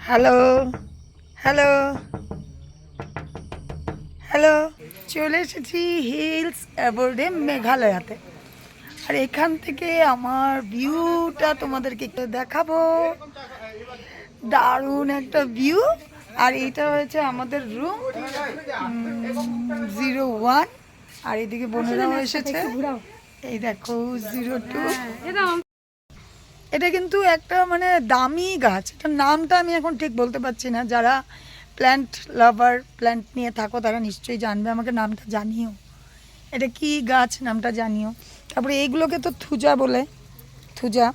Hello, hello, hello. চলে এসেছি hills অ্যাবোর্ডে মেঘালয়াতে। আর এখান থেকে আমার ভিউটা তোমাদেরকে একটু দেখাবো। দারুণ একটা ভিউ। আর এটা হয়েছে আমাদের রুম 01। আর এদিকে বোনেরাও এসেছে। এই দেখো 02। এটা কিন্তু একটা মানে দামি গাছ। এটার নামটা আমি এখন ঠিক বলতে পারছি না। যারা প্ল্যান্ট লাভার, প্ল্যান্ট নিয়ে থাকো তারা নিশ্চয়ই জানবে, আমাকে নামটা জানিও। এটা কি গাছ নামটা জানিও। তারপরে এইগুলোকে তো থুজা বলে, থুজা।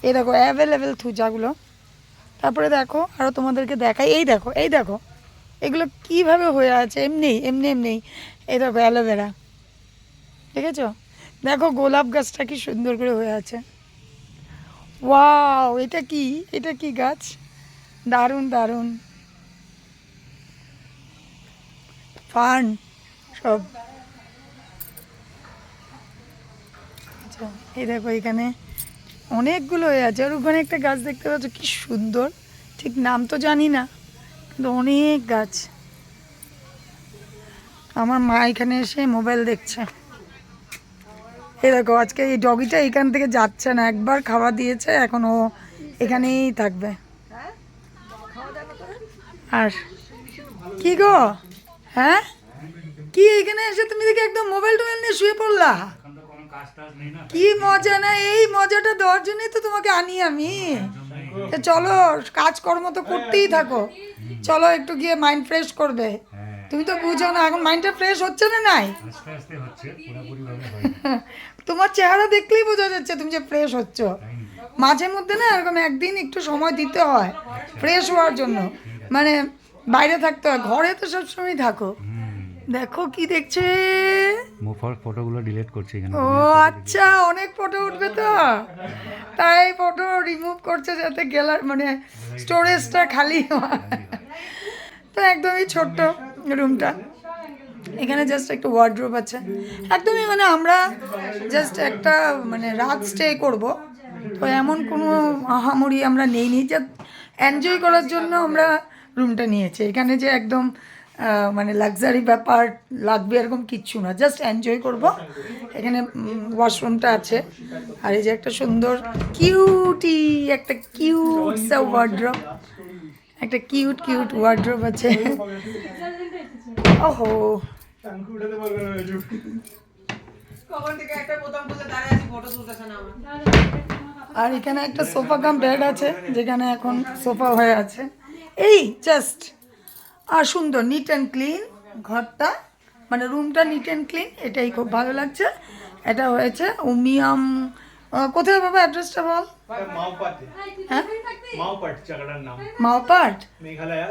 এই দেখো অ্যাভেলেবেল থুজাগুলো। তারপরে দেখো আরও তোমাদেরকে দেখাই। এই দেখো, এই দেখো এগুলো কিভাবে হয়ে আছে, এমনি এমনি এমনি। এই দেখো অ্যালোভেরা, দেখেছো? দেখো গোলাপ গাছটা কি সুন্দর করে হয়ে আছে। ওয়াও, এটা কি, এটা কি গাছ? দারুণ দারুণ ফার্ন সব। আচ্ছা, এই দেখো এখানে অনেকগুলো হয়ে আছে। আর ওখানে একটা গাছ দেখতে পাচ্ছ কি সুন্দর, ঠিক নাম তো জানি না, কিন্তু অনেক গাছ। আমার মা এখানে এসে মোবাইল দেখছে। এই দেখো আজকে এই ডগিটা এখান থেকে যাচ্ছে না, একবার খাওয়া দিয়েছে, এখন ও এখানেই থাকবে। আর কি গো, হ্যাঁ কি এখানে এসে তুমি দেখি একদম মোবাইল টোবাইল নিয়ে শুয়ে পড়লা? কি মজা না, এই মজাটা দেওয়ার জন্যই তো তোমাকে আনি আমি। চলো কাজকর্ম তো করতেই থাকো, চলো একটু গিয়ে মাইন্ড ফ্রেশ করবে। তুমি তো বুঝো না এখন মাইন্ডটা ফ্রেশ হচ্ছে না নাই। তোমার চেহারা দেখলেই বোঝা যাচ্ছে তুমি যে ফ্রেশ হচ্ছ। মাঝে মধ্যে না এরকম একদিন একটু সময় দিতে হয় ফ্রেশ হওয়ার জন্য। মানে বাইরে থাকতে হয়, ঘরে তো সবসময় থাকো। দেখো কি দেখছে, ফটোগুলো ডিলিট করছি এখানে। ও আচ্ছা, অনেক ফটো উঠবে তো তাই ফটো রিমুভ করছে যাতে গেলার মানে স্টোরেজটা খালি হয়। তো একদমই ছোট্ট রুমটা। এখানে জাস্ট একটা ওয়ার্ড্রোব আছে একদমই, মানে আমরা জাস্ট একটা মানে রাত স্টে করব। তো এমন কোনো আহামরি আমরা নেইনি, যে এনজয় করার জন্য আমরা রুমটা নিয়েছি। এখানে যে একদম মানে লাক্সারি ব্যাপার লাগবে এরকম কিচ্ছু না, জাস্ট এনজয় করব। এখানে ওয়াশরুমটা আছে। আর এই যে একটা সুন্দর কিউটি, একটা কিউট সা ওয়ার্ড্রোব, একটা কিউট কিউট ওয়ার্ড্রোব আছে। ওহো, আর এখানে একটা সোফা কাম বেড আছে, যেখানে এখন সোফা হয়ে আছে। এই জাস্ট আর সুন্দর নিট অ্যান্ড ক্লিন ঘরটা, মানে রুমটা নিট অ্যান্ড ক্লিন, এটাই খুব ভালো লাগছে। এটা হয়েছে উমিয়াম, কোথায় বাবা অ্যাড্রেসটা বল। হ্যাঁ মাওপাট, মেঘালয়।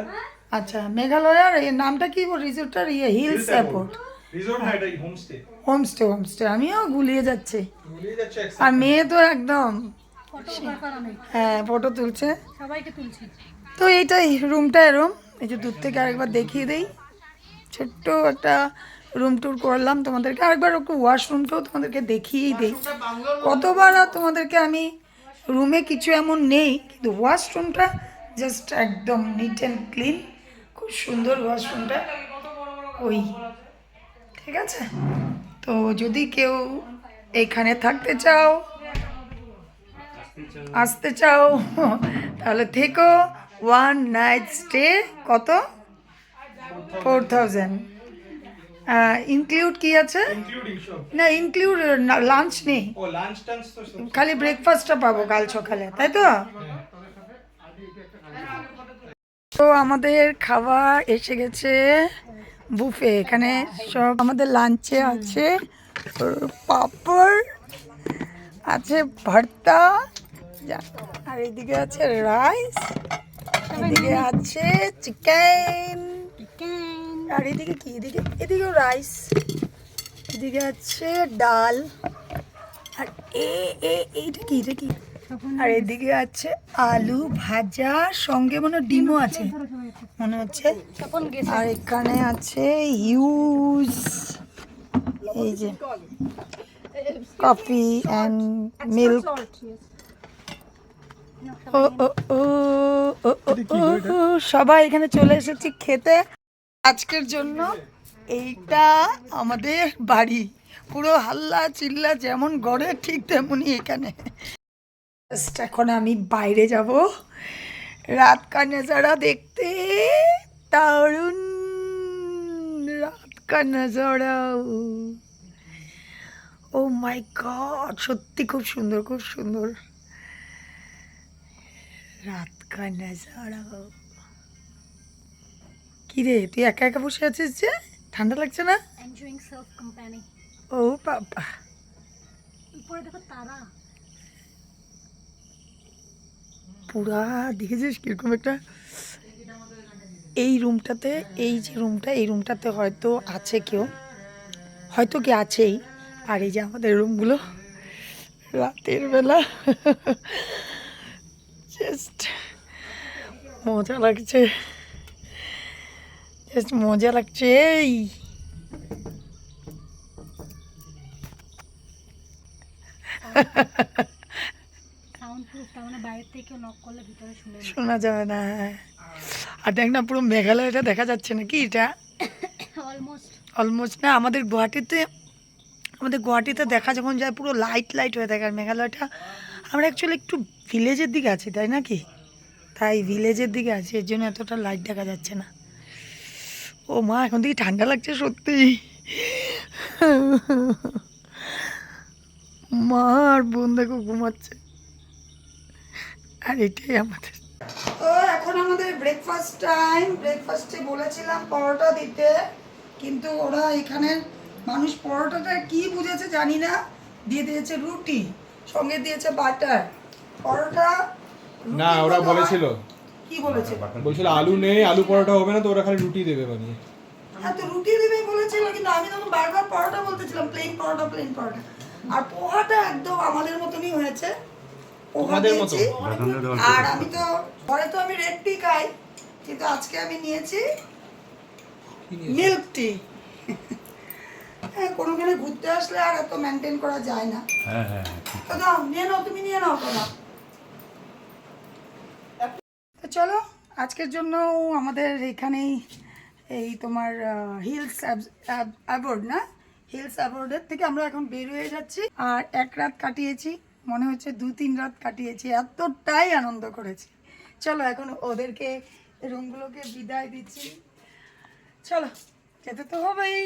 আচ্ছা মেঘালয়ার এই নামটা কি রিসোর্টটার? ইয়ে হিলস এয়ারপোর্ট। রিসোর্ট না, এটা হোমস্টে। হোমস্টে, হোমস্টে আমিও গুলিয়ে যাচ্ছি। ভুলিয়ে যাচ্ছে আর মেয়ে তো একদম হ্যাঁ ফটো তুলছে, সবাইকে তুলছি। তো এইটাই রুমটা এরম। এই যে দূর থেকে আরেকবার দেখিয়ে দেই, ছোট্ট একটা রুম ট্যুর করলাম তোমাদেরকে। আরেকবার একটু ওয়াশরুমটাও তোমাদেরকে দেখিয়েই দেই। কতবার আর তোমাদেরকে আমি রুমে কিছু এমন নেই, কিন্তু ওয়াশরুমটা জাস্ট একদম নিট অ্যান্ড ক্লিন, খুব সুন্দর ওয়াশরুমটা। ওই ঠিক আছে, তো যদি কেউ এইখানে থাকতে চাও, আসতে চাও, তাহলে থেকো। 1 নাইট স্টে কত? 4000। ইনক্লুড কি আছে? ইনক্লুডিং সব। না ইনক্লুড লাঞ্চ নেই, ও লাঞ্চ টাঞ্চ তো সব। খালি ব্রেকফাস্টটা পাবো কাল সকালে, তাই তো? তো আমাদের খাবার এসে গেছে বুফে। এখানে সব আমাদের লাঞ্চে আছে পাঁপড়, আছে ভর্তা, আর এদিকে আছে রাইস, এদিকে আছে চিকেন, আর এদিকে কি, এদিকে এদিকেও রাইস, এদিকে আছে ডাল, আর এইটা কি, এটা কি, আর এদিকে আছে আলু ভাজা, সঙ্গে মনে হয় ডিমও আছে মনে হচ্ছে। আর এখানে আছে হিউজ এই যে কফি অ্যান্ড মিল্ক। ও ও ও ও ও, ও, সবাই এখানে চলে এসেছি খেতে আজকের জন্য। এইটা আমাদের বাড়ি, পুরো হাল্লা চিল্লা যেমন গড়ে ঠিক তেমনই এখানে। Just এখন আমি বাইরে যাব রাত কা নজারা দেখতে। দারুণ রাত কা নজারা, ও মাই গড, সত্যি খুব সুন্দর, খুব সুন্দর রাত কা নজারা। কি রে, তুই একা একা বসে আছিস যে? ঠান্ডা লাগছে না? Enjoying self company. ও বাবা, উপরে দেখো তারা। পুরা দেখেছিস কিরকম একটা। এই রুমটাতে, এই যে রুমটা, এই রুমটাতে হয়তো আছে কেউ, হয়তো কি আছেই। আর এই যে আমাদের রুমগুলো রাতের বেলা, জাস্ট মজা লাগছে, জাস্ট মজা লাগছে। এই সাউন্ড প্রুফ, তার মানে বাইরে থেকে নক করলে ভিতরে শুনে না। শোনা যাবে না। আর দেখ না, পুরো মেঘালয়টা দেখা যাচ্ছে নাকি? এটা অলমোস্ট। অলমোস্ট না, আমাদের গুয়াহাটিতে দেখা যখন যায় পুরো লাইট লাইট হয়ে থাকে। আর মেঘালয়টা, আমরা অ্যাকচুয়ালি একটু ভিলেজের দিকে আছি, তাই নাকি? তাই ভিলেজের দিকে আছি, এর জন্য এতটা লাইট দেখা যাচ্ছে না। ও মা, এখন থেকে ঠান্ডা লাগছে সত্যি। মা আর বোন দেখো ঘুমাচ্ছে, আর এটাই আমাদের। তো এখন আমাদের ব্রেকফাস্ট টাইম। ব্রেকফাস্টে বলেছিলাম পরোটা দিতে, কিন্তু ওরা এখানে মানুষ পরোটাটা কি বুঝেছে জানি না, দিয়ে দিয়েছে রুটি, সঙ্গে দিয়েছে বাটার। পরোটা না, রুটির ওরা মতো হয়। বলেছিল, কি বলেছিল? বলছিল আলু নেই, আলু পরোটা হবে না, তো ওরা খালি রুটি দেবে বানিয়ে। হ্যাঁ, তো রুটি দিবেই বলেছিল, কিন্তু আমি তখন বারবার পরোটা বলতেছিলাম, প্লেন পরোটা, প্লেন পরোটা। আর পোহাটা একদম আমাদের মতনই হয়েছে, পোহা তোমাদের মতো? দিয়েছি। বাদামটা দেওয়ার আর আমি তো পরে তো আমি রেড টি খাই, কিন্তু আজকে আমি নিয়েছি মিল্ক টি। হ্যাঁ, কোনোখানে ঘুরতে আসলে আর এত মেনটেন করা যায় না। হ্যাঁ হ্যাঁ হ্যাঁ, ঠিক। তো দাও, নিয়ে নাও, তুমি নিয়ে নাও তো না। তো চলো, আজকের জন্য আমাদের এখানেই এই তোমার হিলস অ্যাবোর্ড না, হিলস অ্যাবোর্ডের থেকে আমরা এখন বের হয়ে যাচ্ছি। আর এক রাত কাটিয়েছি, মনে হচ্ছে 2-3 রাত কাটিয়েছি, এতটাই আনন্দ করেছি। চলো এখন ওদেরকে, রুমগুলোকে বিদায় দিচ্ছি। চলো, যেতে তো হবেই।